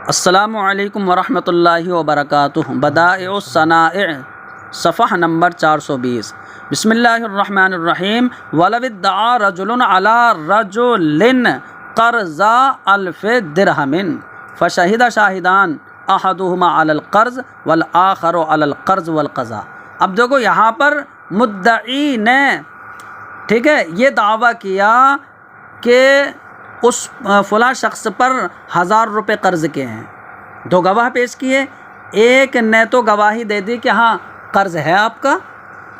السلام علیکم ورحمۃ اللہ وبرکاتہ۔ بدائع الصنائع صفحہ نمبر 420۔ بسم اللہ الرحمن الرحیم۔ ولو ادعى رجل على رجل قرض 1000 درہم فشہد شاہدان احدہما علی القرض والآخر علی القرض والقضاء۔ اب دیکھو یہاں پر مدعی نے ٹھیک ہے یہ دعویٰ کیا کہ اس فلاں شخص پر 1000 روپے قرض کے ہیں، دو گواہ پیش کیے، ایک نے تو گواہی دے دی کہ ہاں قرض ہے آپ کا،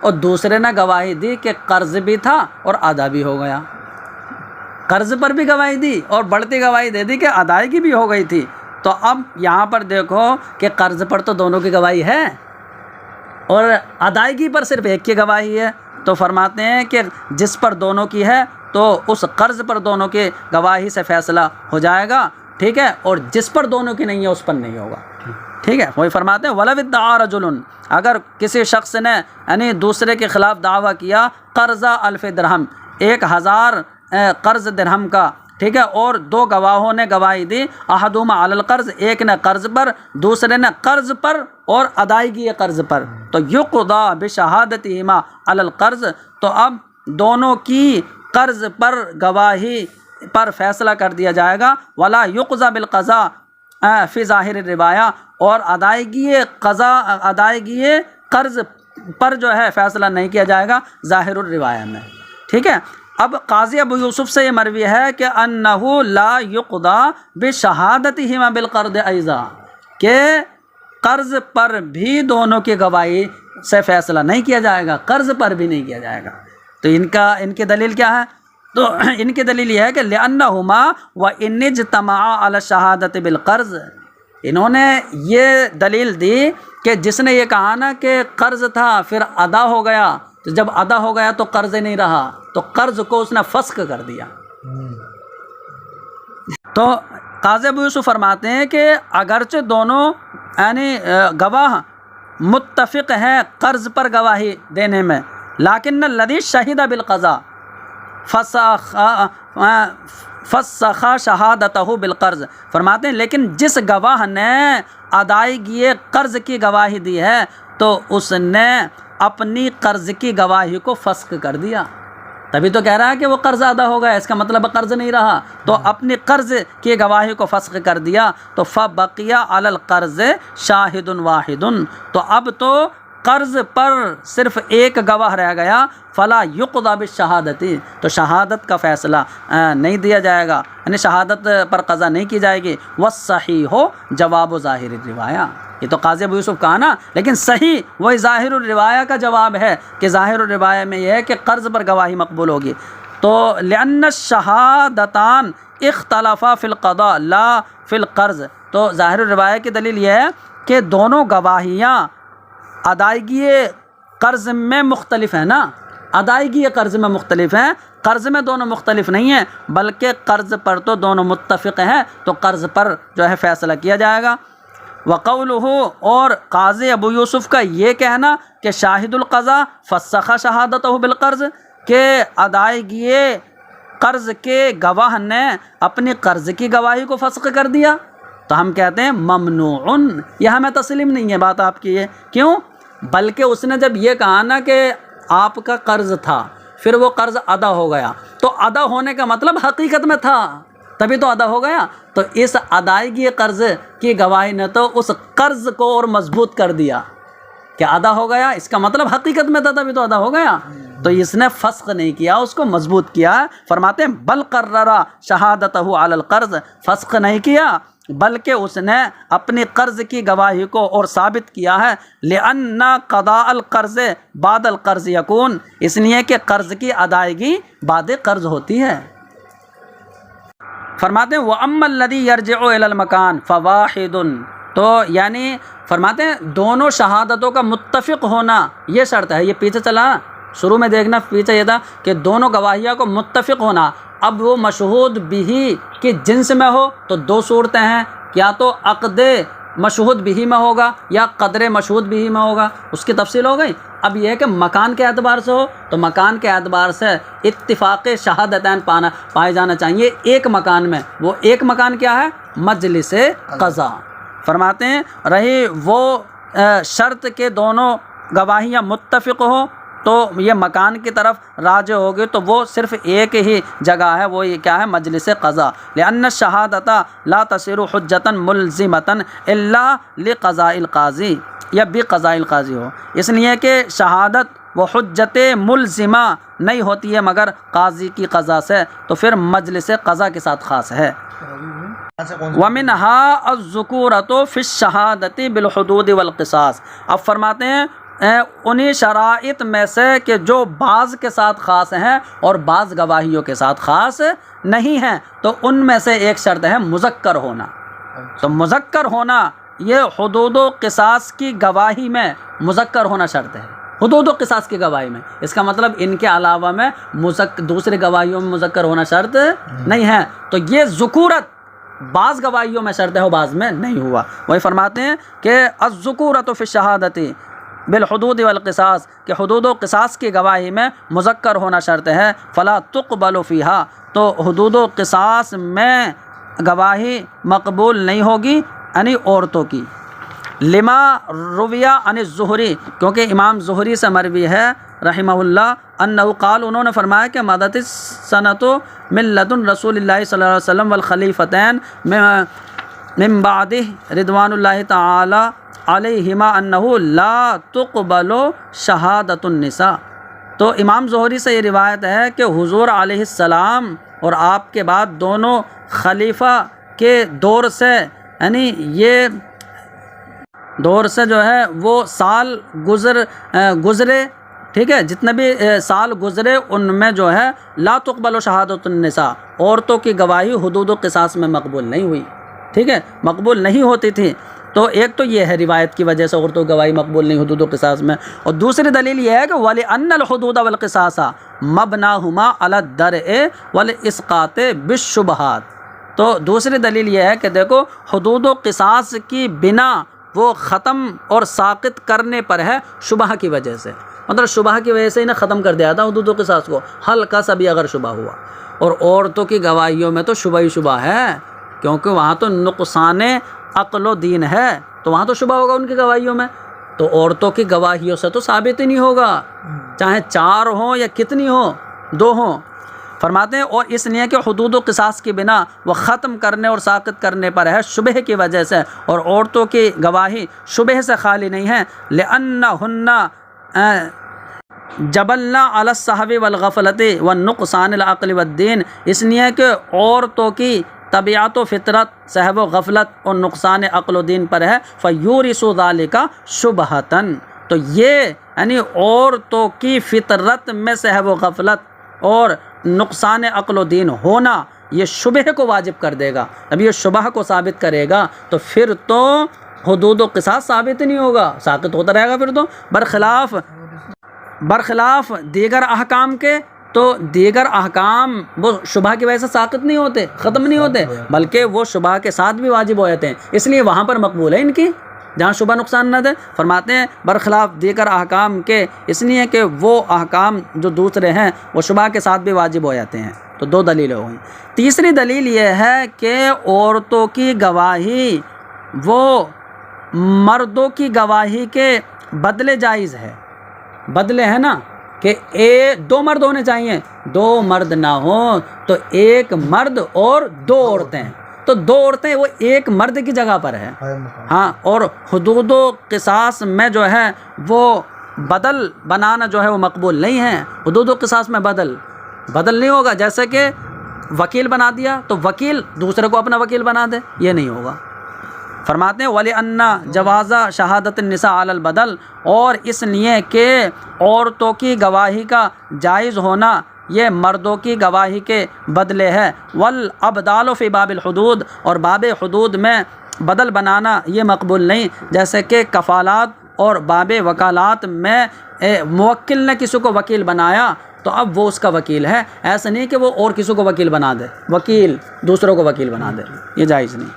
اور دوسرے نے گواہی دی کہ قرض بھی تھا اور ادا بھی ہو گیا۔ قرض پر بھی گواہی دی اور بڑھتی گواہی دے دی کہ ادائیگی بھی ہو گئی تھی۔ تو اب یہاں پر دیکھو کہ قرض پر تو دونوں کی گواہی ہے اور ادائیگی پر صرف ایک کی گواہی ہے، تو فرماتے ہیں کہ جس پر دونوں کی ہے تو اس قرض پر دونوں کی گواہی سے فیصلہ ہو جائے گا، ٹھیک ہے، اور جس پر دونوں کی نہیں ہے اس پر نہیں ہوگا، ٹھیک ہے۔ وہی فرماتے ہیں وَلَوِ ادَّعَىٰ رَجُلٌ، اگر کسی شخص نے یعنی دوسرے کے خلاف دعویٰ کیا قرض 1000 درہم، 1000 قرض درہم کا، ٹھیک ہے، اور دو گواہوں نے گواہی دی احدہما علی القرض، ایک نے قرض پر دوسرے نے قرض پر اور ادائیگی قرض پر، تو یقضی بشہادتہما علی القرض، تو اب دونوں کی قرض پر گواہی پر فیصلہ کر دیا جائے گا، ولا یقضی بالقضاء فی ظاہر الروایہ، اور ادائیگی قرض پر جو ہے فیصلہ نہیں کیا جائے گا ظاہر الروایہ میں، ٹھیک ہے۔ اب قاضی ابو یوسف سے یہ مروی ہے کہ انہ لا یقضی بشہادتہما بالقرض ایضا، کہ قرض پر بھی دونوں کی گواہی سے فیصلہ نہیں کیا جائے گا، قرض پر بھی نہیں کیا جائے گا۔ تو ان کی دلیل کیا ہے؟ تو ان کی دلیل یہ ہے کہ لأنہما وإن اجتمعا علی الشہادۃ بالقرض، انہوں نے یہ دلیل دی کہ جس نے یہ کہا نا کہ قرض تھا پھر ادا ہو گیا، تو جب ادا ہو گیا تو قرض نہیں رہا، تو قرض کو اس نے فسخ کر دیا۔ تو قاضی ابو یوسف فرماتے ہیں کہ اگرچہ دونوں یعنی گواہ متفق ہیں قرض پر گواہی دینے میں، لیکن الذی شہد بالقضاء فسخ شہادتہ بالقرض، فرماتے ہیں لیکن جس گواہ نے ادائیگی قرض کی گواہی دی ہے تو اس نے اپنی قرض کی گواہی کو فسخ کر دیا، تبھی تو کہہ رہا ہے کہ وہ قرض ادا ہو گیا، اس کا مطلب قرض نہیں رہا، تو اپنی قرض کی گواہی کو فسخ کر دیا، تو فبقی علی القرض شاہد واحد، تو اب تو قرض پر صرف ایک گواہ رہ گیا، فلا یقضی بالشہادۃ، تو شہادت کا فیصلہ نہیں دیا جائے گا، یعنی شہادت پر قضا نہیں کی جائے گی۔ والصحیح جواب ظاہر الروایہ، یہ تو قاضی ابو یوسف کہا نا، لیکن صحیح وہی ظاہر الروایہ کا جواب ہے کہ ظاہر الروایہ میں یہ ہے کہ قرض پر گواہی مقبول ہوگی۔ تو لأن الشہادتان اختلافا فی القضاء لا فی القرض، تو ظاہر الروایہ کی دلیل یہ ہے کہ دونوں گواہیاں ادائیگی قرض میں مختلف ہیں نا، ادائیگی قرض میں مختلف ہیں، قرض میں دونوں مختلف نہیں ہیں، بلکہ قرض پر تو دونوں متفق ہیں، تو قرض پر جو ہے فیصلہ کیا جائے گا۔ وقولہ، اور قاضی ابو یوسف کا یہ کہنا کہ شاہد القضاء فسخ شہادتہ بالقرض، کہ ادائیگی قرض کے گواہ نے اپنی قرض کی گواہی کو فسخ کر دیا، تو ہم کہتے ہیں ممنوع، یہ ہمیں تسلیم نہیں ہے بات آپ کی ہے، کیوں؟ بلکہ اس نے جب یہ کہا نا کہ آپ کا قرض تھا پھر وہ قرض ادا ہو گیا، تو ادا ہونے کا مطلب حقیقت میں تھا تبھی تو ادا ہو گیا، تو اس ادائیگی قرض کی گواہی نے تو اس قرض کو اور مضبوط کر دیا کہ ادا ہو گیا، اس کا مطلب حقیقت میں تھا تبھی تو ادا ہو گیا، تو اس نے فسخ نہیں کیا، اس کو مضبوط کیا۔ فرماتے ہیں بل قرر شہادتہ علی القرض، فسخ نہیں کیا بلکہ اس نے اپنی قرض کی گواہی کو اور ثابت کیا ہے، لأن قضاء القرض بعد القرض یکون، اس لیے کہ قرض کی ادائیگی بعد قرض ہوتی ہے۔ فرماتے ہیں وَأَمَّا الَّذِي يَرْجِعُ إِلَى الْمَكَانِ فَوَاحِدٌ، تو یعنی فرماتے ہیں دونوں شہادتوں کا متفق ہونا یہ شرط ہے، یہ پیچھے چلا شروع میں دیکھنا، پیچھے یہ تھا کہ دونوں گواہیوں کو متفق ہونا، اب وہ مشہود بھی کی جنس میں ہو تو دو صورتیں ہیں، یا تو عقد مشہود بھی میں ہوگا یا قدر مشہود بھی میں ہوگا، اس کی تفصیل ہو گئی۔ اب یہ ہے کہ مکان کے اعتبار سے ہو تو مکان کے اعتبار سے اتفاق شہادتین پائے جانا چاہیے ایک مکان میں. وہ ایک مکان کیا ہے؟ مجلس قضا. فرماتے ہیں رہی وہ شرط کے دونوں گواہیاں متفق ہو تو یہ مکان کی طرف راجع ہوگی تو وہ صرف ایک ہی جگہ ہے, وہ یہ کیا ہے؟ مجلس قضا. لأن الشہادۃ لا تصیر حجۃ ملزمۃ الا لقضاء القاضی, یا بقضاء القاضی ہو, اس لیے کہ شہادت وہ حجت ملزمہ نہیں ہوتی ہے مگر قاضی کی قضا سے, تو پھر مجلس قضا کے ساتھ خاص ہے. وَمِنْهَا الذُّكُورَةُ فِي الشَّهَادَةِ بِالْحُدُودِ وَالْقِصَاصِ. اب فرماتے ہیں انہی شرائط میں سے کہ جو بعض کے ساتھ خاص ہیں اور بعض گواہیوں کے ساتھ خاص نہیں ہیں, تو ان میں سے ایک شرط ہے مذکر ہونا. تو مذکر ہونا یہ حدود و قصاص کی گواہی میں مذکر ہونا شرط ہے, حدود و قصاص کی گواہی میں. اس کا مطلب ان کے علاوہ میں دوسری گواہیوں میں مذکر ہونا شرط نہیں ہے. تو یہ ذکورت بعض گواہیوں میں شرط ہے اور بعض میں نہیں ہوا. وہی فرماتے ہیں کہ الذکورۃ فی الشہادۃ بالحدود والقصاص, کہ حدود و قصاص کی گواہی میں مذکر ہونا شرط ہے. فلا تقبل فیہا, تو حدود و قصاص میں گواہی مقبول نہیں ہوگی یعنی عورتوں کی. لما رویہ عن الزہری, کیونکہ امام زہری سے مروی ہے رحمہ اللہ انہ قال, انہوں نے فرمایا کہ مدت السنۃ من لدن رسول اللہ صلی اللہ علیہ وسلم والخلیفتین من بعدہ رضوان اللہ تعالی علیہما انہ لا تقبل شہادت النساء. تو امام زہری سے یہ روایت ہے کہ حضور علیہ السلام اور آپ کے بعد دونوں خلیفہ کے دور سے, یعنی یہ دور سے جو ہے وہ سال گزرے, ٹھیک ہے, جتنے بھی سال گزرے ان میں جو ہے لا تقبل شہادت النساء, عورتوں کی گواہی حدود و قصاص میں مقبول نہیں ہوئی, ٹھیک ہے, مقبول نہیں ہوتی تھی. تو ایک تو یہ ہے روایت کی وجہ سے عورتوں کی گواہی مقبول نہیں حدود و قصاص میں. اور دوسری دلیل یہ ہے کہ وَلِأَنَّ الْحُدُودَ وَالْقِصَاصَ مَبْنَاهُمَا عَلَى الدَّرْءِ وَالْإِسْقَاطِ بِالشُّبْهَاتِ. تو دوسری دلیل یہ ہے کہ دیکھو حدود و قصاص کی بنا وہ ختم اور ساقط کرنے پر ہے شبہ کی وجہ سے, مطلب شبہ کی وجہ سے انہیں ختم کر دیا تھا حدود و قصاص کو, ہلکا سا بھی اگر شبہ ہوا. اور عورتوں کی گواہیوں میں تو شبہ ہی شبہ ہے, کیونکہ وہاں تو نقصان عقل و دین ہے, تو وہاں تو شبہ ہوگا ان کی گواہیوں میں. تو عورتوں کی گواہیوں سے تو ثابت ہی نہیں ہوگا, چاہے 4 ہوں یا کتنی ہوں, 2 ہوں. فرماتے ہیں اور اس لیے کہ حدود و قصاص کی بنا وہ ختم کرنے اور ساقط کرنے پر ہے شبہ کی وجہ سے, اور عورتوں کی گواہی شبہ سے خالی نہیں ہے. لِأَنَّهُنَّ جبلنا علی السہو والغفلۃ والنقصان العقل والدین, اس لیے کہ عورتوں کی طبیعت و فطرت سہو و غفلت اور نقصان عقل و دین پر ہے. فَيُورِثُ ذَلِكَ شُبْهَةً, تو یہ یعنی عورتوں کی فطرت میں سہو و غفلت اور نقصان عقل و دین ہونا یہ شبہ کو واجب کر دے گا. اب یہ شبہ کو ثابت کرے گا تو پھر تو حدود و قصاص ثابت نہیں ہوگا, ساقط ہوتا رہے گا پھر تو. برخلاف دیگر احکام کے, تو دیگر احکام وہ شبہ کی وجہ سے ساقط نہیں ہوتے, ختم نہیں ہوتے, بلکہ وہ شبہ کے ساتھ بھی واجب ہو جاتے ہیں. اس لیے وہاں پر مقبول ہے ان کی, جہاں شبہ نقصان نہ دے. فرماتے ہیں برخلاف دیگر احکام کے, اس لیے کہ وہ احکام جو دوسرے ہیں وہ شبہ کے ساتھ بھی واجب ہو جاتے ہیں. تو 2 دلیلیں ہوئیں. تیسری دلیل یہ ہے کہ عورتوں کی گواہی وہ مردوں کی گواہی کے بدلے جائز ہے. بدلے ہے نا کہ 2 مرد ہونے چاہیے, 2 مرد نہ ہوں تو 1 مرد اور 2 عورتیں, تو 2 عورتیں وہ 1 مرد کی جگہ پر ہے. ہاں, اور حدود و قصاص میں جو ہے وہ بدل بنانا جو ہے وہ مقبول نہیں ہے. حدود و قصاص میں بدل نہیں ہوگا, جیسے کہ وکیل بنا دیا تو وکیل دوسرے کو اپنا وکیل بنا دے, یہ نہیں ہوگا. فرماتے ہیں وَلِأَنَّ جَوَازَ شَهَادَةِ النِّسَاءِ عَلَى الْبَدَلِ, اور اس لیے کہ عورتوں کی گواہی کا جائز ہونا یہ مردوں کی گواہی کے بدلے ہے. وَالْأَبْدَالُ فِي بَابِ الْحُدُودِ, اور باب حدود میں بدل بنانا یہ مقبول نہیں, جیسے کہ کفالات اور باب وکالات میں موکل نے کسی کو وکیل بنایا تو اب وہ اس کا وکیل ہے. ایسا نہیں کہ وہ اور کسی کو وکیل بنا دے, وکیل دوسروں کو وکیل بنا دے, یہ جائز نہیں.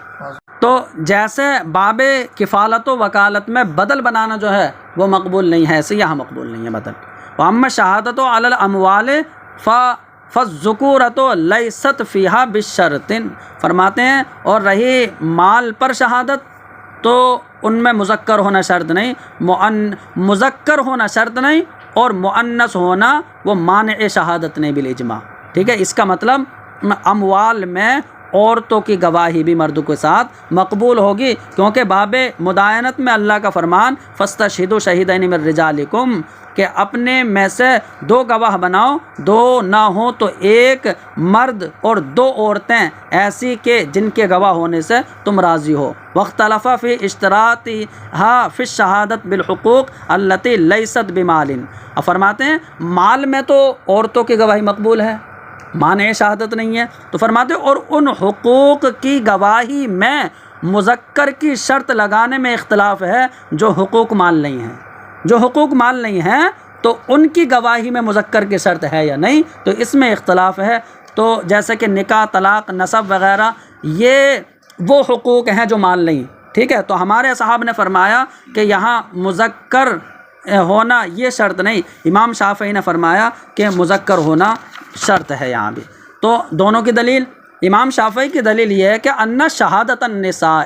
تو جیسے باب کفالت و وکالت میں بدل بنانا جو ہے وہ مقبول نہیں ہے، ایسے یہاں مقبول نہیں ہے بدل. وَأَمَّا شَهَادَةُ عَلَى الْأَمْوَالِ فَالذُّكُورَةُ لَيْسَتْ فِيهَا بِالشَّرْطٍ. فرماتے ہیں اور رہی مال پر شہادت تو ان میں مذکر ہونا شرط نہیں، مذکر ہونا شرط نہیں، اور مؤنث ہونا وہ مانع شہادت نہیں بالاجماع. ٹھیک ہے، اس کا مطلب اموال میں عورتوں کی گواہی بھی مردوں کے ساتھ مقبول ہوگی، کیونکہ باب مدائنت میں اللہ کا فرمان فاستشہدوا شہیدین من رجالکم کہ اپنے میں سے 2 گواہ بناؤ، 2 نہ ہوں تو 1 مرد اور 2 عورتیں ایسی کہ جن کے گواہ ہونے سے تم راضی ہو. واختلف فی اشتراطھا فی الشہادت بالحقوق التی لیست بمال. اب فرماتے ہیں مال میں تو عورتوں کی گواہی مقبول ہے، مانع شہادت نہیں ہے، تو فرماتے ہیں اور ان حقوق کی گواہی میں مذکر کی شرط لگانے میں اختلاف ہے جو حقوق مال نہیں ہیں. جو حقوق مال نہیں ہیں تو ان کی گواہی میں مذکر کی شرط ہے یا نہیں، تو اس میں اختلاف ہے. تو جیسے کہ نکاح، طلاق، نسب وغیرہ یہ وہ حقوق ہیں جو مال نہیں. ٹھیک ہے، تو ہمارے صاحب نے فرمایا کہ یہاں مذکر ہونا یہ شرط نہیں، امام شافعی نے فرمایا کہ مذکر ہونا شرط ہے یہاں بھی. تو دونوں کی دلیل، امام شافعی کی دلیل یہ ہے کہ ان شہادت النساء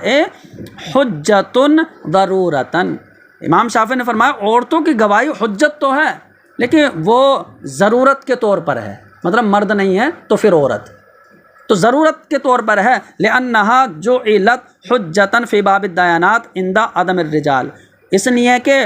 حجت ضرورتاً. امام شافعی نے فرمایا عورتوں کی گواہی حجت تو ہے لیکن وہ ضرورت کے طور پر ہے، مطلب مرد نہیں ہے تو پھر عورت، تو ضرورت کے طور پر ہے. لأنها جعلت حجتاً فی باب الدیانات عند عدم الرجال، اس لیے کہ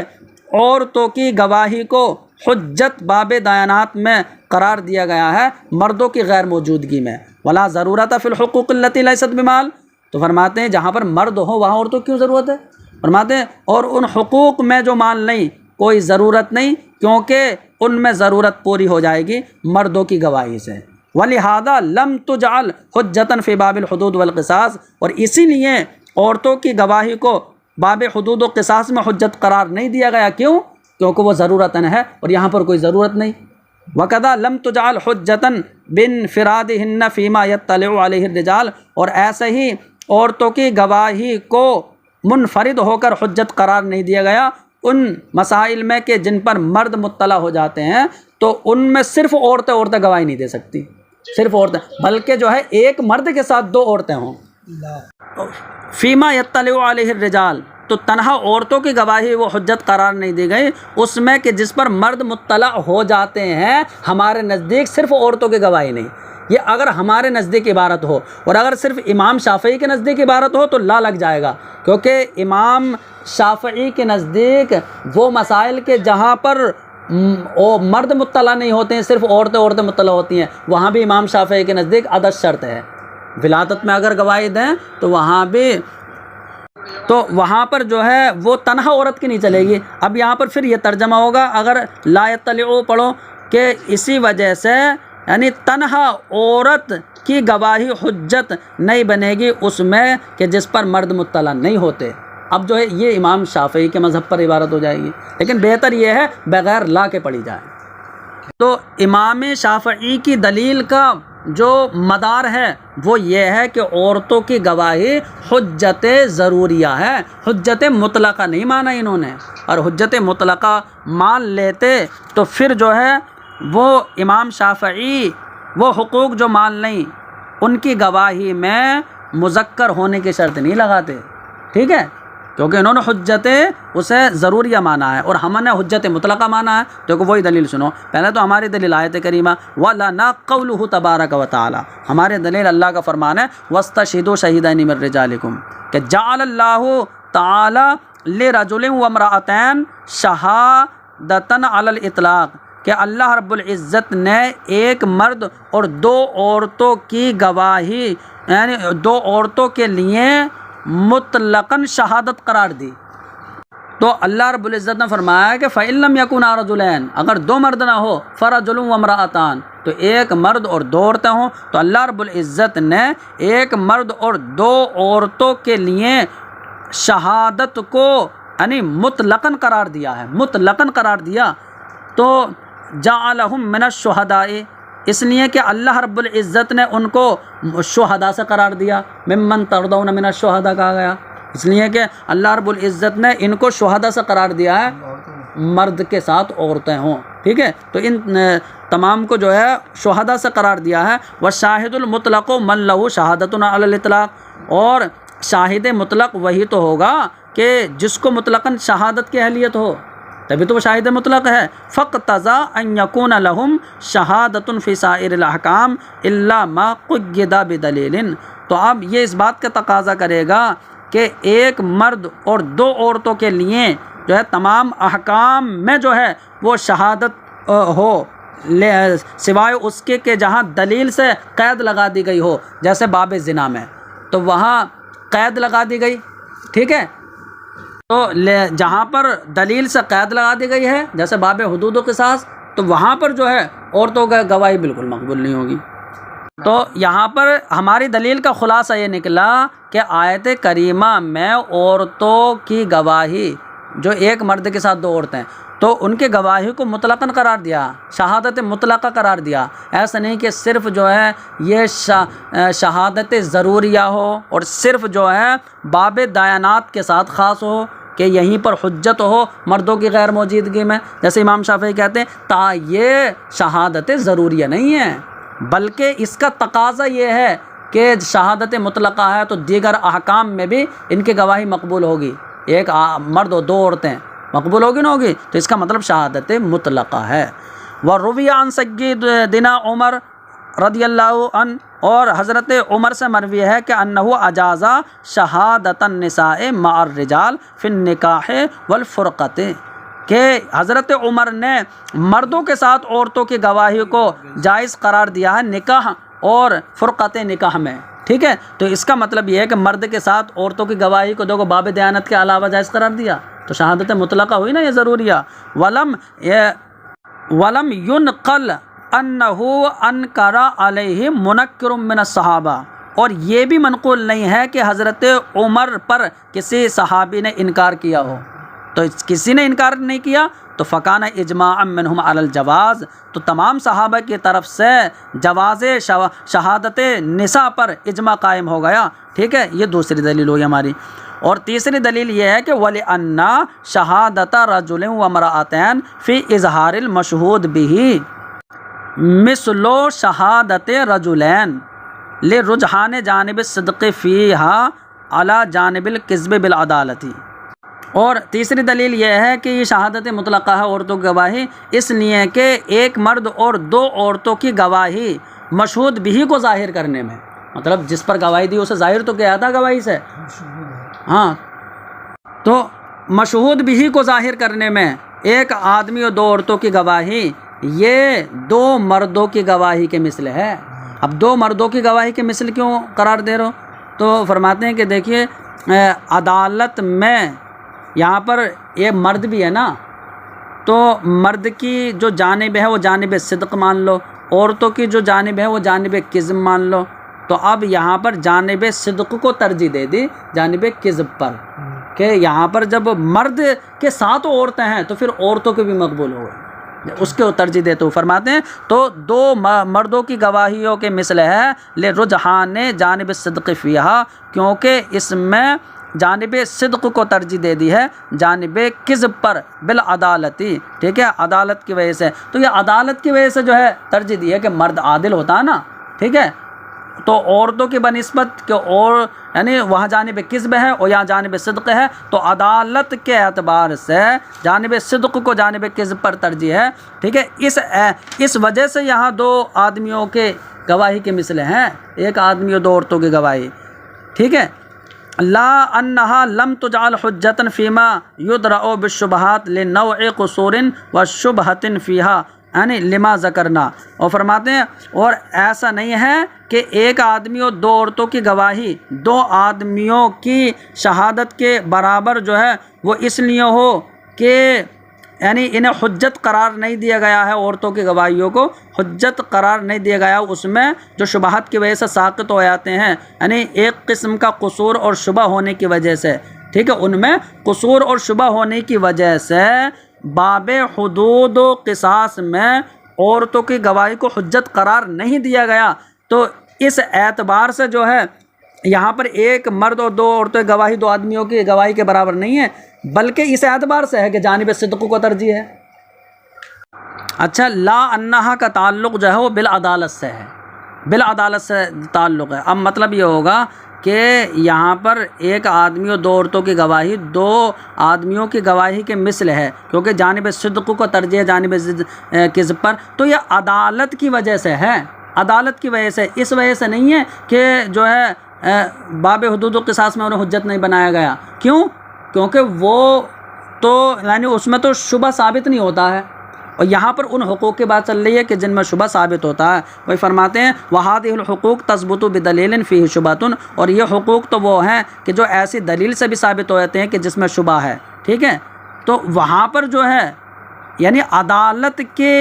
عورتوں کی گواہی کو حجت باب دیانات میں قرار دیا گیا ہے مردوں کی غیر موجودگی میں. ولا ضرورت فی الحقوق التی لیست بمال. تو فرماتے ہیں جہاں پر مرد ہو وہاں عورتوں کیوں ضرورت ہے؟ فرماتے ہیں اور ان حقوق میں جو مال نہیں کوئی ضرورت نہیں، کیونکہ ان میں ضرورت پوری ہو جائے گی مردوں کی گواہی سے. ولہذا لم تجعل حجتاً فی باب الحدود والقصاص، اور اسی لیے عورتوں کی گواہی کو باب حدود و قصاص میں حجت قرار نہیں دیا گیا. کیوں؟ کیونکہ وہ ضرورتاً ہے اور یہاں پر کوئی ضرورت نہیں. وَقَدَا لَمْ تُجْعَلْ حُجَّةً بِانْفِرَادِهِنَّ فِيمَا يَطَّلِعُ عَلَيْهِ الرِّجَالُ، اور ایسے ہی عورتوں کی گواہی کو منفرد ہو کر حجت قرار نہیں دیا گیا ان مسائل میں کہ جن پر مرد مطلع ہو جاتے ہیں، تو ان میں صرف عورتیں گواہی نہیں دے سکتی، صرف عورتیں، بلکہ جو ہے ایک مرد کے ساتھ 2 عورتیں ہوں. فیما یطلع علیہ الرجال، تو تنہا عورتوں کی گواہی وہ حجت قرار نہیں دی گئی اس میں کہ جس پر مرد مطلع ہو جاتے ہیں. ہمارے نزدیک صرف عورتوں کی گواہی نہیں، یہ اگر ہمارے نزدیک عبارت ہو، اور اگر صرف امام شافعی کے نزدیک عبارت ہو تو لا لگ جائے گا، کیونکہ امام شافعی کے نزدیک وہ مسائل کے جہاں پر مرد مطلع نہیں ہوتے ہیں، صرف عورتیں مطلع ہوتی ہیں، وہاں بھی امام شافعی کے نزدیک عدد شرط ہے. ولادت میں اگر گواہی دیں تو وہاں پر جو ہے وہ تنہا عورت کی نہیں چلے گی. اب یہاں پر پھر یہ ترجمہ ہوگا اگر لا یطلعو پڑھو کہ اسی وجہ سے یعنی تنہا عورت کی گواہی حجت نہیں بنے گی اس میں کہ جس پر مرد مطلع نہیں ہوتے. اب جو ہے یہ امام شافعی کے مذہب پر عبارت ہو جائے گی، لیکن بہتر یہ ہے بغیر لا کے پڑھی جائے. تو امام شافعی کی دلیل کا جو مدار ہے وہ یہ ہے کہ عورتوں کی گواہی حجت ضروریہ ہے، حجت مطلقہ نہیں مانا انہوں نے. اور حجت مطلقہ مان لیتے تو پھر جو ہے وہ امام شافعی وہ حقوق جو مان نہیں ان کی گواہی میں مذکر ہونے کی شرط نہیں لگاتے. ٹھیک ہے، کیونکہ انہوں نے حجت اسے ضروریہ مانا ہے اور ہم نے حجت مطلقہ مانا ہے. تو وہی دلیل سنو. پہلے تو ہماری دلیل آیت کریمہ وَلَنَا قَوْلُهُ تَبَارَكَ وَتَعَالَى، ہمارے دلیل اللہ کا فرمان ہے وَاسْتَشْهِدُوا شَهِيدَيْنِ مِن رِّجَالِكُمْ کہ جعل اللہ تعالی لِرَجُلٍ وَامْرَأَتَيْنِ شَهَادَةً عَلَى الْإِطْلَاقِ کہ اللہ رب العزت نے ایک مرد اور 2 عورتوں کی گواہی یعنی 2 عورتوں کے لیے مطلقاً شہادت قرار دی. تو اللہ رب العزت نے فرمایا کہ فَإِن لَّمْ يَكُونَا رَجُلَيْنِ، اگر 2 مرد نہ ہو فَرَجُلٌ وَامْرَأَتَانِ تو ایک مرد اور 2 عورتیں ہوں. تو اللہ رب العزت نے ایک مرد اور 2 عورتوں کے لیے شہادت کو یعنی مطلقاً قرار دیا ہے، مطلقاً قرار دیا. تو جعلہم من الشہداء، اس لیے کہ اللہ رب العزت نے ان کو شہداء سے قرار دیا، ممن ترضون من الشہداء کہا گیا، اس لیے کہ اللہ رب العزت نے ان کو شہداء سے قرار دیا ہے، مرد کے ساتھ عورتیں ہوں، ٹھیک ہے، تو ان تمام کو جو ہے شہداء سے قرار دیا ہے۔ والشاہد المطلق من له شہادۃ علی الاطلاق، اور شاہد مطلق وہی تو ہوگا کہ جس کو مطلقاً شہادت کی اہلیت ہو، تبھی تو وہ شاہد مطلق ہے۔ فاقتضى ان يكون لهم شہادۃ فی سائر الاحکام الا ما قید بدلیل، تو اب یہ اس بات کا تقاضا کرے گا کہ ایک مرد اور دو عورتوں کے لیے جو ہے تمام احکام میں جو ہے وہ شہادت ہو، سوائے اس کے کہ جہاں دلیل سے قید لگا دی گئی ہو، جیسے باب زنا میں تو وہاں قید لگا دی گئی، ٹھیک ہے، تو جہاں پر دلیل سے قید لگا دی گئی ہے جیسے باب حدود و قصاص، تو وہاں پر جو ہے عورتوں کا گواہی بالکل مقبول نہیں ہوگی۔ تو یہاں پر ہماری دلیل کا خلاصہ یہ نکلا کہ آیت کریمہ میں عورتوں کی گواہی، جو ایک مرد کے ساتھ دو عورتیں، تو ان کے گواہی کو مطلقاً قرار دیا، شہادت مطلقہ قرار دیا، ایسا نہیں کہ صرف جو ہے یہ شہادت ضروریہ ہو اور صرف جو ہے باب دیانات کے ساتھ خاص ہو کہ یہیں پر حجت ہو مردوں کی غیر موجودگی میں، جیسے امام شافعی کہتے ہیں یہ شہادت ضروریہ نہیں ہے، بلکہ اس کا تقاضا یہ ہے کہ شہادت مطلقہ ہے تو دیگر احکام میں بھی ان کی گواہی مقبول ہوگی، ایک مرد اور دو عورتیں مقبول ہوگی نہ ہوگی، تو اس کا مطلب شہادت مطلقہ ہے۔ وروی عن سیدنا عمر رضی اللہ عنہ، اور حضرت عمر سے مروی ہے کہ انہ اجازا شہادت النساء مع الرجال فی النکاح والفرقۃ، کہ حضرت عمر نے مردوں کے ساتھ عورتوں کی گواہی کو جائز قرار دیا ہے نکاح اور فرقت نکاح میں، ٹھیک ہے، تو اس کا مطلب یہ ہے کہ مرد کے ساتھ عورتوں کی گواہی کو دیکھو باب دیانت کے علاوہ جائز قرار دیا، تو شہادت مطلقہ ہوئی نا، یہ ضروریہ۔ ولم ينقل انہ انکر علیہ منکر من الصحابہ، اور یہ بھی منقول نہیں ہے کہ حضرت عمر پر کسی صحابی نے انکار کیا ہو، تو کسی نے انکار نہیں کیا تو فکان اجماع منہم علی الجواز، تو تمام صحابہ کی طرف سے جواز شہادت نساء پر اجماع قائم ہو گیا، ٹھیک ہے، یہ دوسری دلیل ہوئی ہماری۔ اور تیسری دلیل یہ ہے کہ وَلِأَنَّ شَهَادَةَ رَجُلٍ وَامْرَأَتَيْنِ فِي إِظْهَارِ الْمَشْهُودِ بِهِ مِثْلُ شَهَادَةِ رَجُلَيْنِ لِرُجْحَانِ جانب الصِّدْقِ فِيهَا عَلَى جانب الْكِذْبِ بِالْعَدَالَةِ، اور تیسری دلیل یہ ہے کہ یہ شہادت مطلقہ ہے عورتوں کی گواہی، اس لیے کہ ایک مرد اور دو عورتوں کی گواہی مشہود بھی کو ظاہر کرنے میں، مطلب جس پر گواہی دی اسے ظاہر تو کیا تھا گواہی سے، ہاں، تو مشہود بھی کو ظاہر کرنے میں ایک آدمی اور دو عورتوں کی گواہی یہ دو مردوں کی گواہی کے مثل ہے۔ اب دو مردوں کی گواہی کے مثل کیوں قرار دے رہے ہو؟ تو فرماتے ہیں کہ دیکھیے عدالت میں یہاں پر یہ مرد بھی ہے نا، تو مرد کی جو جانب ہے وہ جانب صدق مان لو، عورتوں کی جو جانب ہے وہ جانب کذب مان لو، تو اب یہاں پر جانب صدق کو ترجیح دے دی جانب کذب پر، کہ یہاں پر جب مرد کے ساتھ عورتیں ہیں تو پھر عورتوں کے بھی مقبول ہو گئے، اس کو ترجیح دیتے ہوئے فرماتے ہیں تو دو مردوں کی گواہیوں کے مثل ہے لرجحان جانب صدق فیہا، کیونکہ اس میں جانب صدق کو ترجیح دے دی ہے جانب کذب پر بالعدالتی، ٹھیک ہے، عدالت کی وجہ سے، تو یہ عدالت کی وجہ سے جو ہے ترجیح دی ہے کہ مرد عادل ہوتا ہے نا، ٹھیک ہے، تو عورتوں کی بنسبت کہ اور یعنی وہاں جانب کذب ہے اور یہاں جانب صدق ہے، تو عدالت کے اعتبار سے جانب صدق کو جانب کذب پر ترجیح ہے، ٹھیک ہے، اس وجہ سے یہاں دو آدمیوں کے گواہی کے مثل ہیں، ایک آدمی اور دو عورتوں کی گواہی، ٹھیک ہے۔ لا انہا لم تجعل حجتا فیما یدرأ بالشبہات لنوع قصور وشبہت فیہا یعنی لما ذکرنا، اور فرماتے ہیں اور ایسا نہیں ہے کہ ایک آدمی اور دو عورتوں کی گواہی دو آدمیوں کی شہادت کے برابر جو ہے وہ اس لیے ہو کہ یعنی انہیں حجت قرار نہیں دیا گیا ہے، عورتوں کی گواہیوں کو حجت قرار نہیں دیا گیا، اس میں جو شبہات کی وجہ سے ساقط ہو جاتے ہیں، یعنی ایک قسم کا قصور اور شبہ ہونے کی وجہ سے، ٹھیک ہے، ان میں قصور اور شبہ ہونے کی وجہ سے باب حدود و قصاص میں عورتوں کی گواہی کو حجت قرار نہیں دیا گیا تو اس اعتبار سے جو ہے یہاں پر ایک مرد اور 2 عورتیں گواہی 2 آدمیوں کی گواہی کے برابر نہیں ہے، بلکہ اس اعتبار سے ہے کہ جانب صدق کو ترجیح ہے۔ اچھا، لا انہا کا تعلق جو ہے وہ بالعدالت سے ہے، بالعدالت سے تعلق ہے۔ اب مطلب یہ ہوگا کہ یہاں پر ایک آدمی اور 2 عورتوں کی گواہی 2 آدمیوں کی گواہی کے مثل ہے، کیونکہ جانب صدق کو ترجیح ہے جانب کذب پر، تو یہ عدالت کی وجہ سے ہے، عدالت کی وجہ سے، اس وجہ سے نہیں ہے کہ جو ہے باب حدود و قصاص میں انہیں حجت نہیں بنایا گیا۔ کیوں؟ کیونکہ وہ تو یعنی اس میں تو شبہ ثابت نہیں ہوتا ہے، اور یہاں پر ان حقوق کی بات چل رہی ہے کہ جن میں شبہ ثابت ہوتا ہے۔ وہی فرماتے ہیں وَهَذِهِ الْحُقُوقُ تَثْبُتُ بِدَلِيلٍ فِيهِ شُبْهَةٌ، اور یہ حقوق تو وہ ہیں کہ جو ایسی دلیل سے بھی ثابت ہو جاتے ہیں کہ جس میں شبہ ہے، ٹھیک ہے؟ تو وہاں پر جو ہے یعنی عدالت کے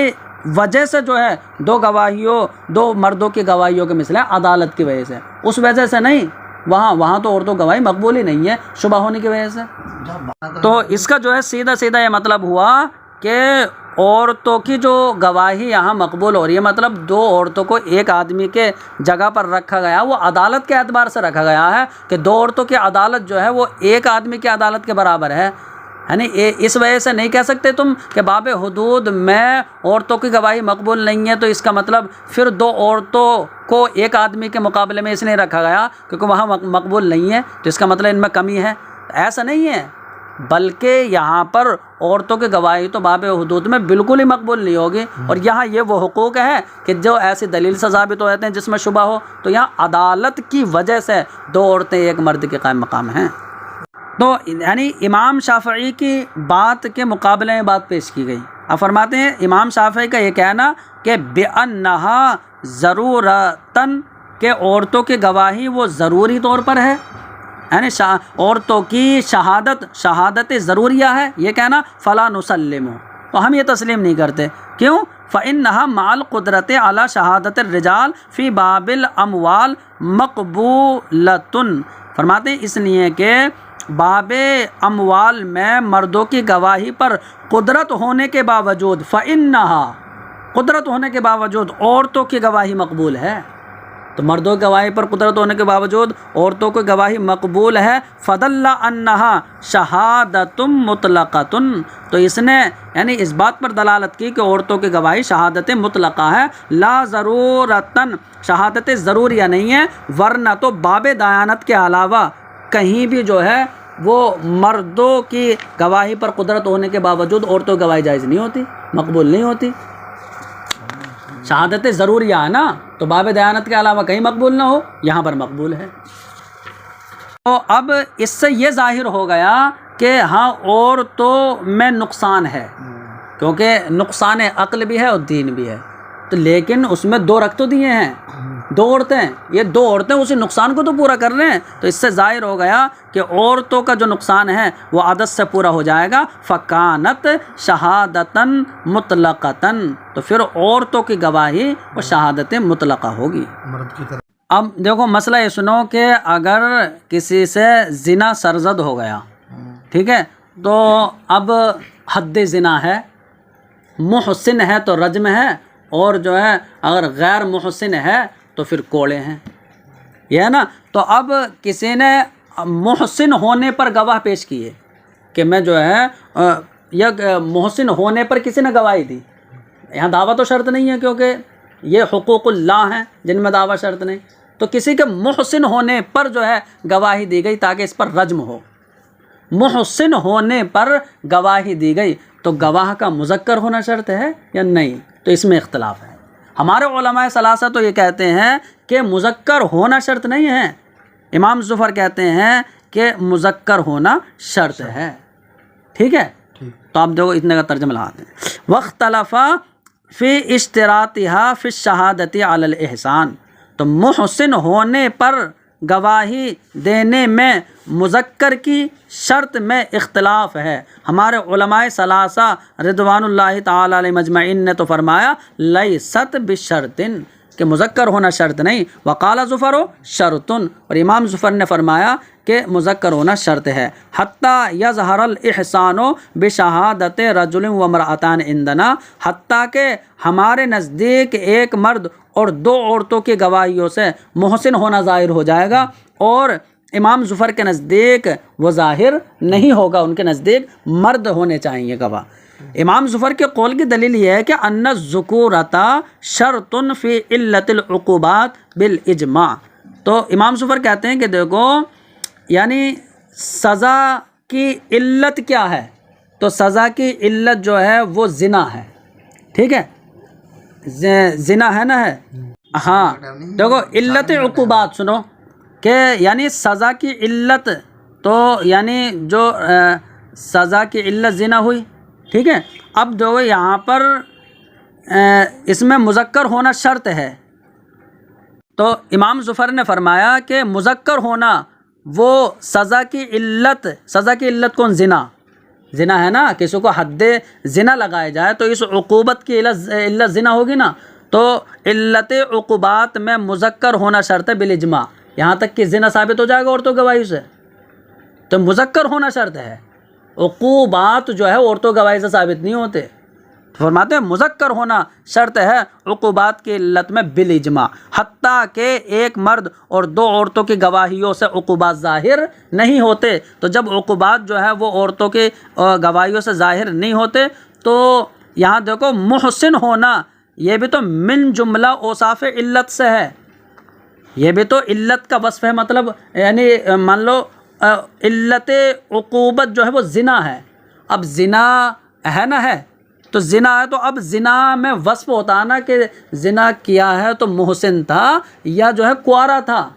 وجہ سے جو ہے 2 گواہیوں 2 مردوں کی گواہیوں کے مثل ہے، عدالت کی وجہ سے، اس وجہ سے نہیں۔ وہاں تو عورتوں گواہی مقبول ہی نہیں ہے شبہ ہونے کی وجہ سے۔ تو اس کا جو ہے سیدھا یہ مطلب ہوا کہ عورتوں کی جو گواہی یہاں مقبول ہو رہی ہے، مطلب 2 عورتوں کو ایک آدمی کے جگہ پر رکھا گیا، وہ عدالت کے اعتبار سے رکھا گیا ہے کہ 2 عورتوں کی عدالت جو ہے وہ ایک آدمی کی عدالت کے برابر ہے، یعنی اس وجہ سے نہیں کہہ سکتے تم کہ باب حدود میں عورتوں کی گواہی مقبول نہیں ہے تو اس کا مطلب پھر 2 عورتوں کو ایک آدمی کے مقابلے میں اس لیے رکھا گیا کیونکہ وہاں مقبول نہیں ہے تو اس کا مطلب ان میں کمی ہے۔ ایسا نہیں ہے، بلکہ یہاں پر عورتوں کی گواہی تو باب حدود میں بالکل ہی مقبول نہیں ہوگی، اور یہااں یہ وہ حقوق ہے کہ جو ایسی دلیل سے ثابت ہو جاتے ہیں جس میں شبہ ہو، تو یہاں عدالت کی وجہ سے 2 عورتیں ایک مرد کے قائم مقام ہیں۔ تو یعنی امام شافعی کی بات کے مقابلے میں بات پیش کی گئی۔ اب فرماتے ہیں امام شافعی کا یہ کہنا کہ بِأَنَّهَا ضَرُورَةً، کہ عورتوں کی گواہی وہ ضروری طور پر ہے، یعنی عورتوں کی شہادت ضروریہ ہے، یہ کہنا فَلَا نُسَلِّمُ، تو ہم یہ تسلیم نہیں کرتے۔ کیوں؟ فَإِنَّهَا مَعَ الْقُدْرَةِ عَلَى شَهَادَةِ الرِّجَالِ فِي بَابِ الْأَمْوَالِ مَقْبُولَةٌ، فرماتے ہیں اس لیے کہ باب اموال میں مردوں کی گواہی پر قدرت ہونے کے باوجود، فَإِنَّهَا، قدرت ہونے کے باوجود عورتوں کی گواہی مقبول ہے، تو مردوں کی گواہی پر قدرت ہونے کے باوجود عورتوں کی گواہی مقبول ہے۔ فَدَلَّ أَنَّهَا شَهَادَةٌ مُطْلَقَةٌ، تو اس نے یعنی اس بات پر دلالت کی کہ عورتوں کی گواہی شہادت مطلقہ ہے، لا ضرورتاً، شہادت ضروریہ نہیں ہے، ورنہ تو باب دیانت کے علاوہ کہیں بھی جو ہے وہ مردوں کی گواہی پر قدرت ہونے کے باوجود عورتوں کی گواہی جائز نہیں ہوتی، مقبول نہیں ہوتی۔ شہادت ضروریہ ہے نا، تو باب دیانت کے علاوہ کہیں مقبول نہ ہو، یہاں پر مقبول ہے۔ تو اب اس سے یہ ظاہر ہو گیا کہ ہاں عورتوں میں نقصان ہے، کیونکہ نقصان عقل بھی ہے اور دین بھی ہے، تو لیکن اس میں 2 رکھ تو دیے ہیں، 2 عورتیں، یہ 2 عورتیں اسی نقصان کو تو پورا کر رہے ہیں، تو اس سے ظاہر ہو گیا کہ عورتوں کا جو نقصان ہے وہ عدد سے پورا ہو جائے گا۔ فَكَانَتْ شَهَادَةً مُطْلَقَةً، تو پھر عورتوں کی گواہی وہ شہادت مطلقہ ہوگی۔ اب دیکھو مسئلہ یہ سنو کہ اگر کسی سے زنا سرزد ہو گیا، ٹھیک ہے، تو اب حد زنا ہے، محسن ہے تو رجم ہے، اور جو ہے اگر غیر محسن ہے تو پھر کوڑے ہیں، یہ ہے نا۔ تو اب کسی نے محسن ہونے پر گواہ پیش کیے کہ میں جو ہے یا محسن ہونے پر کسی نے گواہی دی، یہاں دعویٰ تو شرط نہیں ہے کیونکہ یہ حقوق اللہ ہیں جن میں دعویٰ شرط نہیں، تو کسی کے محسن ہونے پر جو ہے گواہی دی گئی تاکہ اس پر رجم ہو، محسن ہونے پر گواہی دی گئی، تو گواہ کا مذکر ہونا شرط ہے یا نہیں، تو اس میں اختلاف ہے۔ ہمارے علماء ثلاثہ تو یہ کہتے ہیں کہ مذکر ہونا شرط نہیں ہے، امام ظفر کہتے ہیں کہ مذکر ہونا شرط ہے، ٹھیک ہے۔ تو آپ دیکھو اتنے کا ترجمہ لگاتے ہیں، وَاخْتَلَفَ فِي اشْتِرَاطِهَا فِي الشَّهَادَةِ عَلَى الْإِحْسَانِ، تو محسن ہونے پر گواہی دینے میں مذکر کی شرط میں اختلاف ہے۔ ہمارے علماء ثلاثہ رضوان اللہ تعالی علیہ مجمعین نے تو فرمایا لیست بشرط، کہ مذکر ہونا شرط نہیں، وقال ظفر شرط، اور امام ظفر نے فرمایا کہ مذکر ہونا شرط ہے. حتیٰ یظہر الاحسان بشہادت رجل و امرأتان عندنا، حتیٰ کہ ہمارے نزدیک ایک مرد اور 2 عورتوں کی گواہیوں سے محسن ہونا ظاہر ہو جائے گا، اور امام ظفر کے نزدیک وہ ظاہر نہیں ہوگا، ان کے نزدیک مرد ہونے چاہیے گواہ. امام ظفر کے قول کی دلیل یہ ہے کہ ان الذکورۃ شرط فی علت العقوبات بالاجماع. تو امام ظفر کہتے ہیں کہ دیکھو یعنی سزا کی علت کیا ہے، تو سزا کی علت جو ہے وہ زنا ہے. ٹھیک ہے، زنا ہے نا، ہے. ہاں دیکھو علت عقوبات سنو کہ یعنی سزا کی علت، تو یعنی جو سزا کی علت زنا ہوئی. ٹھیک ہے، اب جو یہاں پر اس میں مذکر ہونا شرط ہے، تو امام ظفر نے فرمایا کہ مذکر ہونا وہ سزا کی علت کون؟ زنا ہے نا. کسی کو حد زنا لگائے جائے تو اس عقوبت کی علت زنا ہوگی نا. تو علت عقوبات میں مذکر ہونا شرط ہے بالاجماع، یہاں تک کہ زنا ثابت ہو جائے گا عورتوں گواہی سے، تو مذکر ہونا شرط ہے. عقوبات جو ہے عورتوں گواہی سے ثابت نہیں ہوتے. فرماتے ہیں مذکر ہونا شرط ہے عقوبات کی علت میں بالاجماع، حتیٰ کہ ایک مرد اور 2 عورتوں کی گواہیوں سے عقوبات ظاہر نہیں ہوتے. تو جب عقوبات جو ہے وہ عورتوں کی گواہیوں سے ظاہر نہیں ہوتے، تو یہاں دیکھو محسن ہونا یہ بھی تو من جملہ اوصاف علت سے ہے، یہ بھی تو علت کا وصف ہے. مطلب یعنی مان لو علت عقوبت جو ہے وہ زنا ہے. اب زنا ہے نا، ہے تو زنا ہے، تو اب زنا میں وصف ہوتا ہے نا کہ زنا کیا ہے تو محسن تھا یا جو ہے کوارا تھا،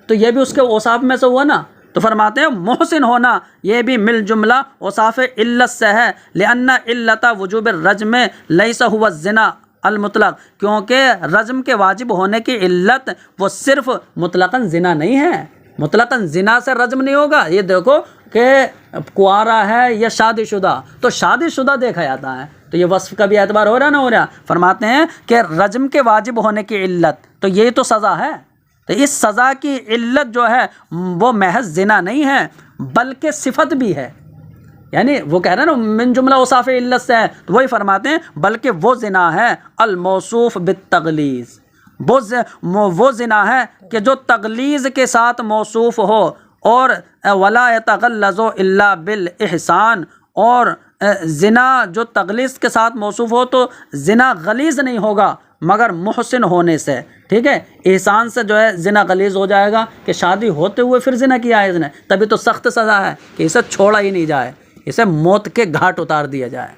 تو یہ بھی اس کے اوصاف میں سے ہوا نا. تو فرماتے ہیں محسن ہونا یہ بھی مل جملہ اوصاف علت سے ہے. لأن علت وجوب الرجم لیس هو الزنا المطلق، کیونکہ رجم کے واجب ہونے کی علت وہ صرف مطلقاً زنا نہیں ہے. مطلقاً زنا سے رجم نہیں ہوگا. یہ دیکھو کہ کوارا ہے یا شادی شدہ، تو شادی شدہ دیکھا جاتا ہے، تو یہ وصف کا بھی اعتبار ہو رہا نہ ہو رہا. فرماتے ہیں کہ رجم کے واجب ہونے کی علت تو یہی تو سزا ہے. تو اس سزا کی علت جو ہے وہ محض زنا نہیں ہے بلکہ صفت بھی ہے. یعنی وہ کہہ رہے ہیں نا من جملہ اوصاف علت سے ہے، تو وہی فرماتے ہیں بلکہ وہ زنا ہے الموصوف بالتغلیظ، وہ زنا ہے کہ جو تغلیظ کے ساتھ موصوف ہو. اور ولا يتغلظ الا بالاحسان، اور زنا جو تغلیظ کے ساتھ موصوف ہو تو زنا غلیظ نہیں ہوگا مگر محسن ہونے سے. ٹھیک ہے، احسان سے جو ہے زنا غلیظ ہو جائے گا کہ شادی ہوتے ہوئے پھر زنا کیا ہے اس نے، تبھی تو سخت سزا ہے کہ اسے چھوڑا ہی نہیں جائے، اسے موت کے گھاٹ اتار دیا جائے.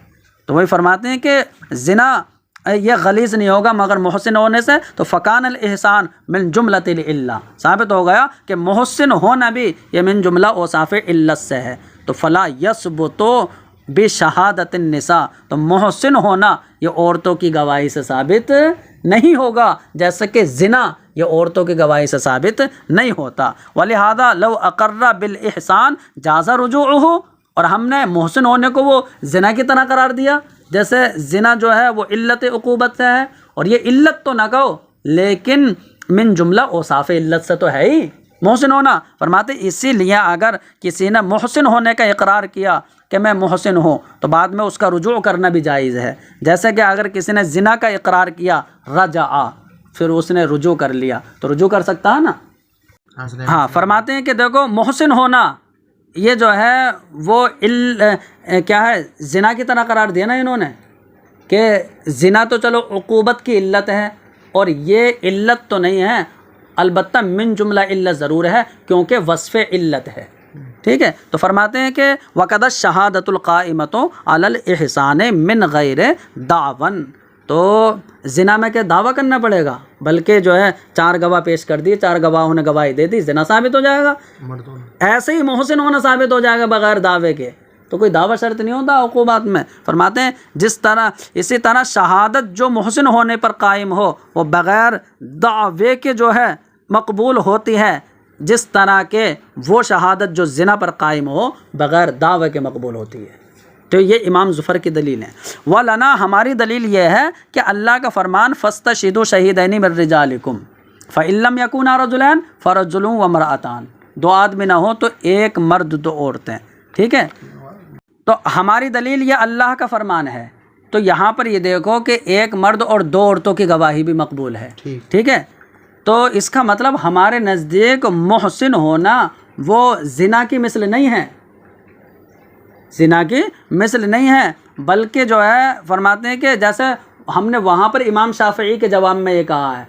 تو وہی فرماتے ہیں کہ زنا یہ غلیظ نہیں ہوگا مگر محسن ہونے سے. تو فکان الاحسان من جملۃ العلہ، ثابت ہو گیا کہ محسن ہونا بھی یہ من جملہ اوصاف علت سے ہے. تو فلا یثبت بشہادت النساء، تو محسن ہونا یہ عورتوں کی گواہی سے ثابت نہیں ہوگا، جیسا کہ زنا یہ عورتوں کی گواہی سے ثابت نہیں ہوتا. ولہذا لو اقر بالاحسان جاز رجوعہ، اور ہم نے محسن ہونے کو وہ زنا کی طرح قرار دیا، جیسے زنا جو ہے وہ علت عقوبت سے ہے، اور یہ علت تو نہ کہو لیکن من جملہ اوصاف علت سے تو ہے ہی محسن ہونا. فرماتے اسی لیے اگر کسی نے محسن ہونے کا اقرار کیا کہ میں محسن ہوں تو بعد میں اس کا رجوع کرنا بھی جائز ہے. جیسے کہ اگر کسی نے زنا کا اقرار کیا رجع، پھر اس نے رجوع کر لیا تو رجوع کر سکتا ہے نا. ہاں فرماتے ہیں کہ دیکھو محسن ہونا یہ جو ہے وہ کیا ہے، زنا کی طرح قرار دیا نا انہوں نے، کہ زنا تو چلو عقوبت کی علت ہے اور یہ علت تو نہیں ہے، البتہ من جملہ علت ضرور ہے کیونکہ وصف علت ہے. ٹھیک ہے، تو فرماتے ہیں کہ وقد الشہادۃ القائمۃ علی الاحسان من غیر دعوی، تو زنا میں کہ دعویٰ کرنا پڑے گا، بلکہ جو ہے 4 گواہ پیش کر دیے، 4 گواہوں نے گواہی دے دی، زنا ثابت ہو جائے گا. ایسے ہی محسن ہونا ثابت ہو جائے گا بغیر دعوے کے، تو کوئی دعویٰ شرط نہیں ہوتا عقوبات میں. فرماتے ہیں اسی طرح شہادت جو محسن ہونے پر قائم ہو وہ بغیر دعوے کے جو ہے مقبول ہوتی ہے، جس طرح کہ وہ شہادت جو زنا پر قائم ہو بغیر دعوے کے مقبول ہوتی ہے. تو یہ امام ظفر کی دلیل ہے. وَلَنَا، ہماری دلیل یہ ہے کہ اللہ کا فرمان فَاسْتَشْهِدُوا شَهِيدَيْنِ مِن رِجَالِكُمْ فَإِن لَّمْ يَكُونَا رَجُلَيْنِ فَرَجُلٌ وَامْرَأَتَانِ، دو آدمی نہ ہو تو ایک مرد دو عورتیں، ٹھیک ہے۔ تو ہماری دلیل یہ اللہ کا فرمان ہے، تو یہاں پر یہ دیکھو کہ ایک مرد اور دو عورتوں کی گواہی بھی مقبول ہے، ٹھیک ہے۔ تو اس کا مطلب ہمارے نزدیک محسن ہونا وہ زنا کی مثل نہیں ہے، زنا کی مثل نہیں ہے، بلکہ جو ہے فرماتے ہیں کہ جیسے ہم نے وہاں پر امام شافعی کے جواب میں یہ کہا ہے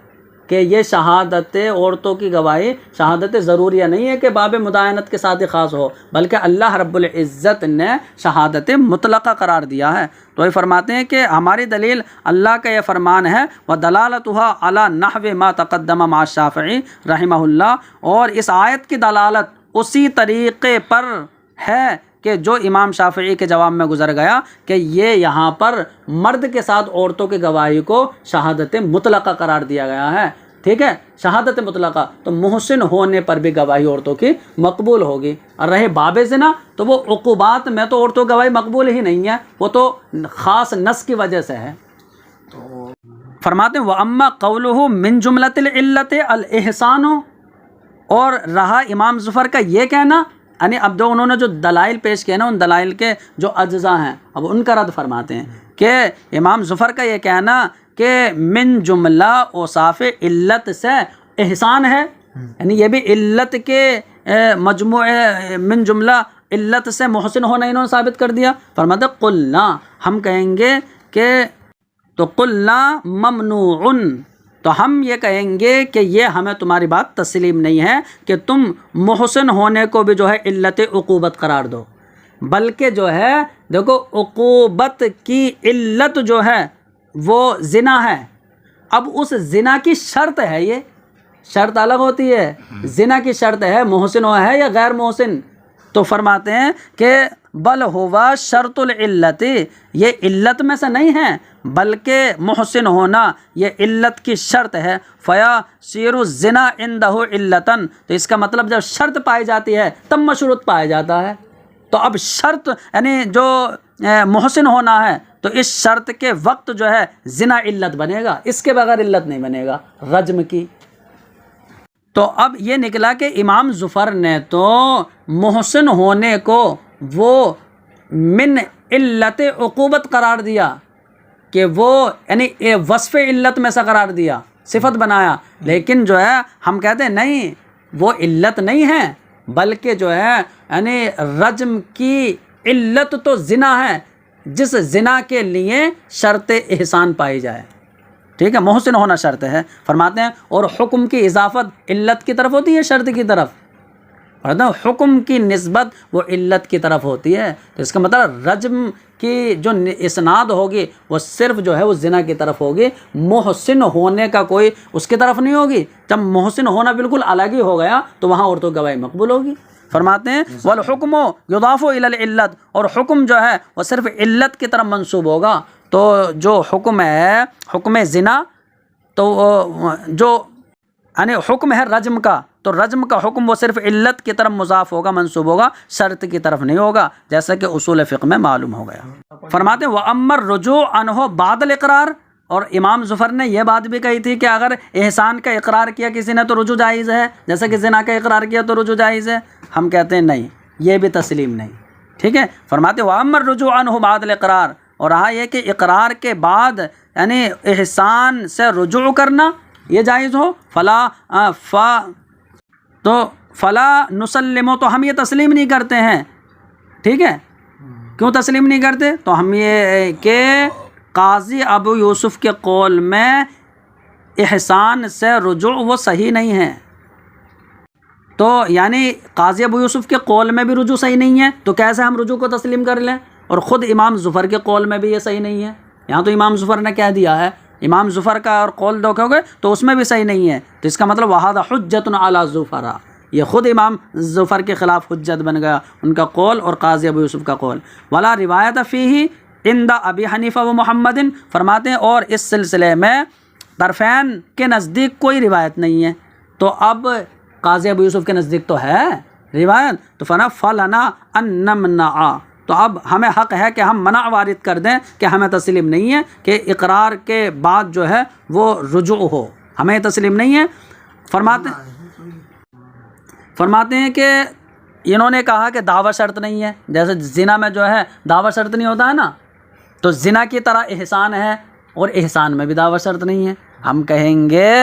کہ یہ شہادت عورتوں کی گواہی شہادت ضروریہ نہیں ہے کہ باب مداینت کے ساتھ ہی خاص ہو، بلکہ اللہ رب العزت نے شہادت مطلقہ قرار دیا ہے۔ تو یہ فرماتے ہیں کہ ہماری دلیل اللہ کا یہ فرمان ہے وَدَلَالَتُهَا عَلَى نَحْوِ مَا تَقَدَّمَ مع الشافعی رحمہ اللہ، اور اس آیت کی دلالت اسی طریقے پر ہے کہ جو امام شافعی کے جواب میں گزر گیا کہ یہ یہاں پر مرد کے ساتھ عورتوں کی گواہی کو شہادت مطلقہ قرار دیا گیا ہے، ٹھیک ہے، شہادت مطلقہ، تو محسن ہونے پر بھی گواہی عورتوں کی مقبول ہوگی۔ اور رہے باب زنا تو وہ عقوبات میں تو عورتوں کی گواہی مقبول ہی نہیں ہے، وہ تو خاص نص کی وجہ سے ہے۔ فرماتے ہیں وَأَمَّا قَوْلُهُ مِن جُمْلَةِ الْعِلَّةِ الْإِحْسَانُ، اور رہا امام ظفر کا یہ کہنا، یعنی اب جو انہوں نے جو دلائل پیش کیے نا ان دلائل کے جو اجزاء ہیں اب ان کا رد فرماتے ہیں کہ امام ظفر کا یہ کہنا کہ من جملہ اوصاف علت سے احسان ہے، یعنی یہ بھی علت کے مجموعے من جملہ علت سے محسن ہونا انہوں نے ثابت کر دیا۔ فرماتے قلنا، ہم کہیں گے کہ تو قلنا ممنوع، تو ہم یہ کہیں گے کہ یہ ہمیں تمہاری بات تسلیم نہیں ہے کہ تم محسن ہونے کو بھی جو ہے علت عقوبت قرار دو، بلکہ جو ہے دیکھو عقوبت کی علت جو ہے وہ زنا ہے۔ اب اس زنا کی شرط ہے، یہ شرط الگ ہوتی ہے، زنا کی شرط ہے محسن ہوا ہے یا غیر محسن، تو فرماتے ہیں کہ بل ہوا شرط العلت، یہ علت میں سے نہیں ہے بلکہ محسن ہونا یہ علت کی شرط ہے۔ فیا سیر الزنا عنده علتا، تو اس کا مطلب جب شرط پائی جاتی ہے تب مشروط پایا جاتا ہے، تو اب شرط یعنی جو محسن ہونا ہے تو اس شرط کے وقت جو ہے زنا علت بنے گا، اس کے بغیر علت نہیں بنے گا رجم کی۔ تو اب یہ نکلا کہ امام ظفر نے تو محسن ہونے کو وہ من علت عقوبت قرار دیا کہ وہ یعنی وصف علت میں سے قرار دیا، صفت بنایا، لیکن جو ہے ہم کہتے ہیں نہیں وہ علت نہیں ہے بلکہ جو ہے یعنی رجم کی علت تو زنا ہے جس زنا کے لیے شرط احسان پائی جائے، ٹھیک ہے، محسن ہونا شرط ہے۔ فرماتے ہیں اور حکم کی اضافت علت کی طرف ہوتی ہے شرط کی طرف، حکم کی نسبت وہ علت کی طرف ہوتی ہے، تو اس کا مطلب رجم کی جو اسناد ہوگی وہ صرف جو ہے وہ زنا کی طرف ہوگی، محسن ہونے کا کوئی اس کی طرف نہیں ہوگی۔ جب محسن ہونا بالکل الگ ہی ہو گیا تو وہاں عورتوں کی گواہی مقبول ہوگی۔ فرماتے ہیں والحکم یضاف الی العلت، اور حکم جو ہے وہ صرف علت کی طرف منسوب ہوگا، تو جو حکم ہے حکم زنا تو جو یعنی حکم ہے رجم کا، تو رجم کا حکم وہ صرف علت کی طرف مضاف ہوگا، منسوب ہوگا، شرط کی طرف نہیں ہوگا، جیسا کہ اصول فقہ میں معلوم ہو گیا۔ فرماتے ہیں وَأَمَّا الرُّجُوعُ عَنْهُ بَعْدَ الْإِقْرَارِ، اور امام ظفر نے یہ بات بھی کہی تھی کہ اگر احسان کا اقرار کیا کسی نے تو رجوع جائز ہے، جیسا کہ زنا کا اقرار کیا تو رجوع جائز ہے۔ ہم کہتے ہیں نہیں، یہ بھی تسلیم نہیں، ٹھیک ہے۔ فرماتے ہیں وَأَمَّا الرُّجُوعُ عَنْهُ بَعْدَ الْإِقْرَارِ، اور رہا یہ کہ اقرار کے بعد یعنی احسان سے رجوع کرنا یہ جائز ہو، فلا نسلم، تو ہم یہ تسلیم نہیں کرتے ہیں، ٹھیک ہے۔ کیوں تسلیم نہیں کرتے؟ تو ہم یہ کہ قاضی ابو یوسف کے قول میں احسان سے رجوع وہ صحیح نہیں ہے، تو یعنی قاضی ابو یوسف کے قول میں بھی رجوع صحیح نہیں ہے، تو کیسے ہم رجوع کو تسلیم کر لیں؟ اور خود امام ظفر کے قول میں بھی یہ صحیح نہیں ہے، یہاں تو امام ظفر نے کہہ دیا ہے، امام ظفر کا اور قول دیکھو گے تو اس میں بھی صحیح نہیں ہے، تو اس کا مطلب وَهَذَا حُجَّةٌ عَلَى ظُفَرَ، یہ خود امام ظفر کے خلاف حجت بن گیا ان کا قول اور قاضی ابو یوسف کا قول۔ ولا روایت فیہ عند ابی حنیفہ و محمد، فرماتے ہیں اور اس سلسلے میں طرفین کے نزدیک کوئی روایت نہیں ہے، تو اب قاضی ابو یوسف کے نزدیک تو ہے روایت، تو فلنا ان نمنع، تو اب ہمیں حق ہے کہ ہم منع وارد کر دیں کہ ہمیں تسلیم نہیں ہے کہ اقرار کے بعد جو ہے وہ رجوع ہو، ہمیں تسلیم نہیں ہے۔ فرماتے ہیں کہ انہوں نے کہا کہ دعویٰ شرط نہیں ہے، جیسے زنا میں جو ہے دعویٰ شرط نہیں ہوتا ہے نا، تو زنا کی طرح احسان ہے، اور احسان میں بھی دعویٰ شرط نہیں ہے۔ ہم کہیں گے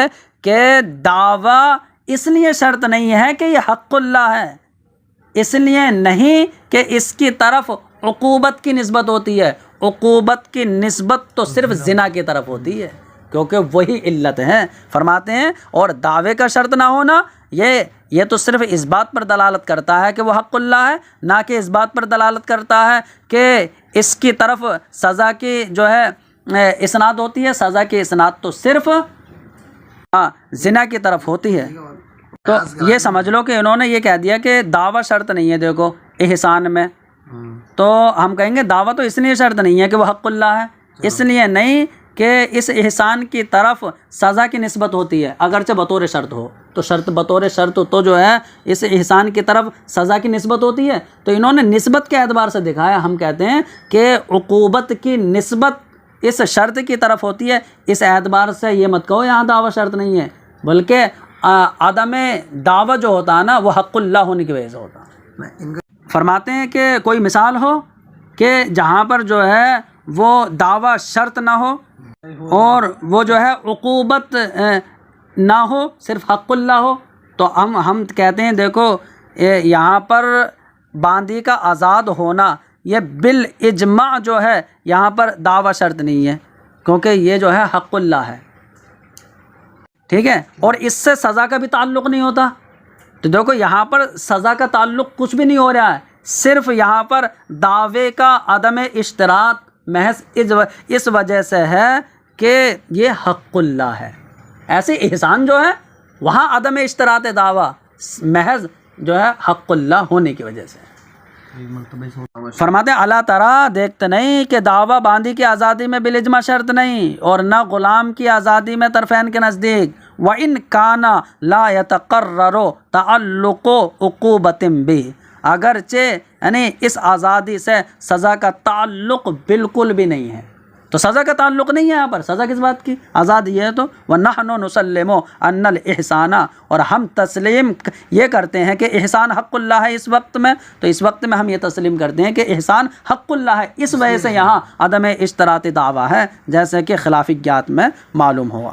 کہ دعویٰ اس لیے شرط نہیں ہے کہ یہ حق اللہ ہے، اس لیے نہیں کہ اس کی طرف عقوبت کی نسبت ہوتی ہے، عقوبت کی نسبت تو صرف زنا کی طرف ہوتی ہے، کیونکہ وہی علت ہے۔ فرماتے ہیں اور دعوے کا شرط نہ ہونا یہ تو صرف اس بات پر دلالت کرتا ہے کہ وہ حق اللہ ہے، نہ کہ اس بات پر دلالت کرتا ہے کہ اس کی طرف سزا کی جو ہے اسناد ہوتی ہے۔ سزا کی اسناد تو صرف زنا کی طرف ہوتی ہے۔ تو یہ سمجھ لو کہ انہوں نے یہ کہہ دیا کہ دعویٰ شرط نہیں ہے دیکھو احسان میں، تو ہم کہیں گے دعویٰ تو اس لیے شرط نہیں ہے کہ وہ حق اللہ ہے، اس لیے نہیں کہ اس احسان کی طرف سزا کی نسبت ہوتی ہے، اگرچہ بطور شرط ہو تو شرط بطور شرط تو جو ہے اس احسان کی طرف سزا کی نسبت ہوتی ہے۔ تو انہوں نے نسبت کے اعتبار سے دکھایا، ہم کہتے ہیں کہ عقوبت کی نسبت اس شرط کی طرف ہوتی ہے، اس اعتبار سے یہ مت کہو یہاں دعویٰ شرط نہیں ہے، بلکہ عدم دعویٰ جو ہوتا ہے نا وہ حق اللہ ہونے کی وجہ سے ہوتا ہے۔ فرماتے ہیں کہ کوئی مثال ہو کہ جہاں پر جو ہے وہ دعویٰ شرط نہ ہو اور وہ جو ہے عقوبت نہ ہو، صرف حق اللہ ہو، تو ہم کہتے ہیں دیکھو یہاں پر باندی کا آزاد ہونا یہ بالاجماع جو ہے یہاں پر دعویٰ شرط نہیں ہے، کیونکہ یہ جو ہے حق اللہ ہے، ٹھیک ہے، اور اس سے سزا کا بھی تعلق نہیں ہوتا۔ تو دیکھو یہاں پر سزا کا تعلق کچھ بھی نہیں ہو رہا ہے، صرف یہاں پر دعوے کا عدم اشتراط محض اس وجہ سے ہے کہ یہ حق اللہ ہے۔ ایسے احسان جو ہے وہاں عدم اشتراط دعویٰ محض جو ہے حق اللہ ہونے کی وجہ سے۔ فرماتے ہیں اللہ تعالیٰ دیکھتے نہیں کہ دعویٰ باندی کی آزادی میں بالاجماع شرط نہیں، اور نہ غلام کی آزادی میں طرفین کے نزدیک، وَإِنْ كَانَ لَا يَتَقَرَّرُ تَعَلُّقُ عُقُوبَةٍ بِهِ، اگرچہ یعنی اس آزادی سے سزا کا تعلق بالکل بھی نہیں ہے، تو سزا کا تعلق نہیں ہے یہاں پر، سزا کس بات کی، آزادی ہے تو وَنَحْنُ نُسَلِّمُ أَنَّ الْإِحْسَانَ، اور ہم تسلیم یہ کرتے ہیں کہ احسان حق اللہ ہے اس وقت میں، تو اس وقت میں ہم یہ تسلیم کرتے ہیں کہ احسان حق اللہ ہے، اس وجہ سے یہاں عدم اشتراط دعویٰ ہے، جیسے کہ خلاف گیات میں معلوم ہوا۔